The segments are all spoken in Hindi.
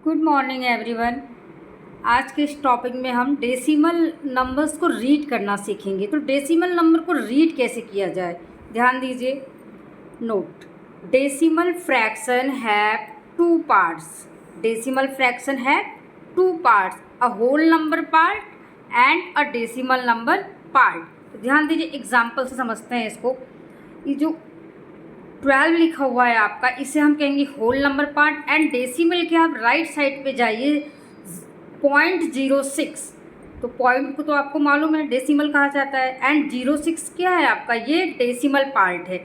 Good morning everyone. आज के इस टॉपिक में हम डेसिमल नंबर्स को रीड करना सीखेंगे। तो डेसिमल नंबर को रीड कैसे किया जाए, ध्यान दीजिए। Note, decimal fraction have two parts. Decimal fraction है two parts, a whole number part and a decimal number part. तो ध्यान दीजिए, एग्जाम्पल से समझते हैं इसको। ये जो 12 लिखा हुआ है आपका, इसे हम कहेंगे whole number part. And decimal के आप राइट साइड पे जाइए 0.06। तो पॉइंट को तो आपको मालूम है डेसिमल कहा जाता है, एंड 06 क्या है आपका, ये डेसिमल पार्ट है।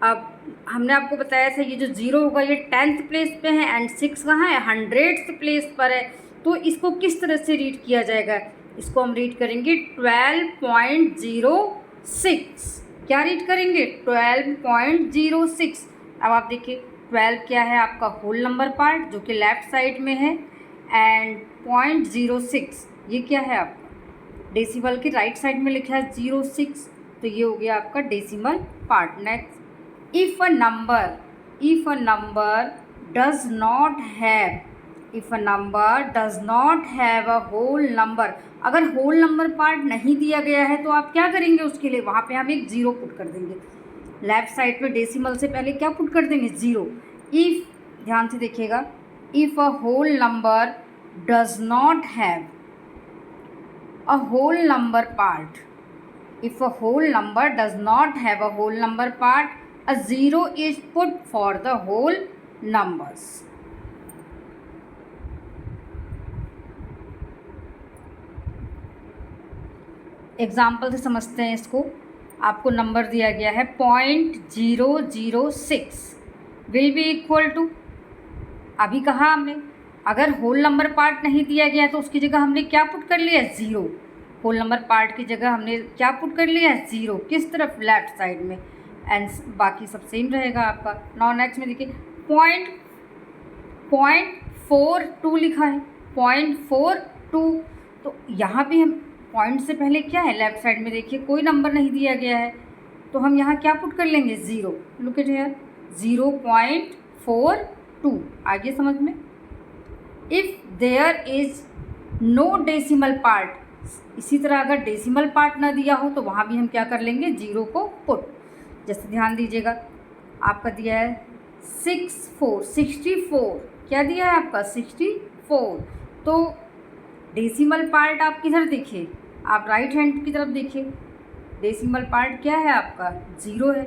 अब हमने आपको बताया था ये जो 0 होगा ये 10th प्लेस पे है, एंड 6 कहाँ है, 100th प्लेस पर है। तो इसको किस तरह से रीड किया जाएगा, इसको हम रीड करेंगे 12.06। क्या रीड करेंगे, 12.06। अब आप देखिए 12 क्या है आपका होल नंबर पार्ट जो कि लेफ्ट साइड में है, एंड 0.06 ये क्या है आपका डेसिमल के राइट साइड में लिखा है 06। तो ये हो गया आपका decimal part. Next, if a number does not have a whole number. अगर होल नंबर पार्ट नहीं दिया गया है तो आप क्या करेंगे, उसके लिए वहाँ पे हम एक 0 पुट कर देंगे। लेफ्ट साइड पे डेसिमल से पहले क्या पुट कर देंगे, 0। इफ़, ध्यान से देखिएगा, if a whole number does not have a whole number part, if a whole number does not have a whole number part, a 0 is put for the whole numbers. Example से समझते हैं इसको। आपको नंबर दिया गया है 0.006 विल बी इक्वल टू, अभी कहा हमने अगर होल नंबर पार्ट नहीं दिया गया तो उसकी जगह हमने क्या पुट कर लिया, 0। होल नंबर पार्ट की जगह हमने क्या पुट कर लिया है, 0। किस तरफ, लेफ्ट साइड में, एंड बाकी सब सेम रहेगा आपका। नाउ नेक्स्ट में देखिए 0.42 लिखा है, 0.42। तो यहाँ भी हम पॉइंट से पहले क्या है, लेफ्ट साइड में देखिए कोई नंबर नहीं दिया गया है, तो हम यहाँ क्या पुट कर लेंगे, 0। Look at here, 0.42। आगे समझ में। If there is no decimal part, इसी तरह अगर डेसिमल पार्ट ना दिया हो तो वहाँ भी हम क्या कर लेंगे, 0 को पुट। जैसे ध्यान दीजिएगा, आपका दिया है 64, क्या दिया है आपका, 64। तो डेसिमल पार्ट आप किधर देखिए, आप राइट हैंड की तरफ देखिए, डेसिमल पार्ट क्या है आपका, 0 है।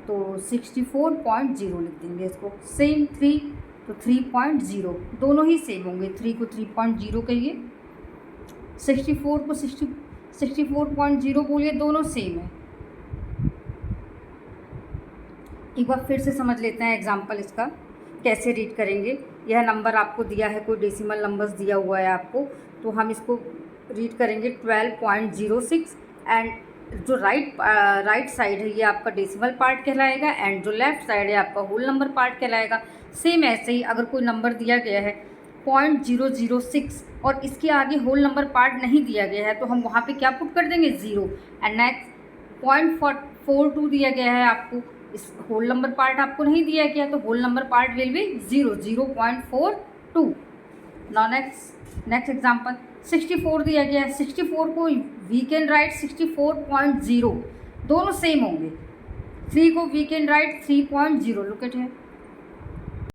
तो 64.0 लिख देंगे इसको। सेम 3, तो 3.0, दोनों ही सेम होंगे। 3 को 3.0 कहिए, 64 को 64.0 बोलिए, दोनों सेम है। एक बार फिर से समझ लेते हैं एग्जाम्पल इसका कैसे रीड करेंगे। यह नंबर आपको दिया है, कोई डेसिमल नंबर्स दिया हुआ है आपको, तो हम इसको रीड करेंगे 12.06। एंड जो राइट साइड है ये आपका डेसिमल पार्ट कहलाएगा, एंड जो लेफ्ट साइड है आपका होल नंबर पार्ट कहलाएगा। सेम ऐसे ही अगर कोई नंबर दिया गया है 0.006 और इसके आगे होल नंबर पार्ट नहीं दिया गया है तो हम वहाँ पे क्या पुट कर देंगे, 0। एंड नेक्स्ट 0.42 दिया गया है आपको, इस होल नंबर पार्ट आपको नहीं दिया गया तो whole number part will be 0.42। Now next example 64 दिया गया है, 64 को वी कैन राइट 64.0, दोनों सेम होंगे। 3 को we can write 3.0, look at है,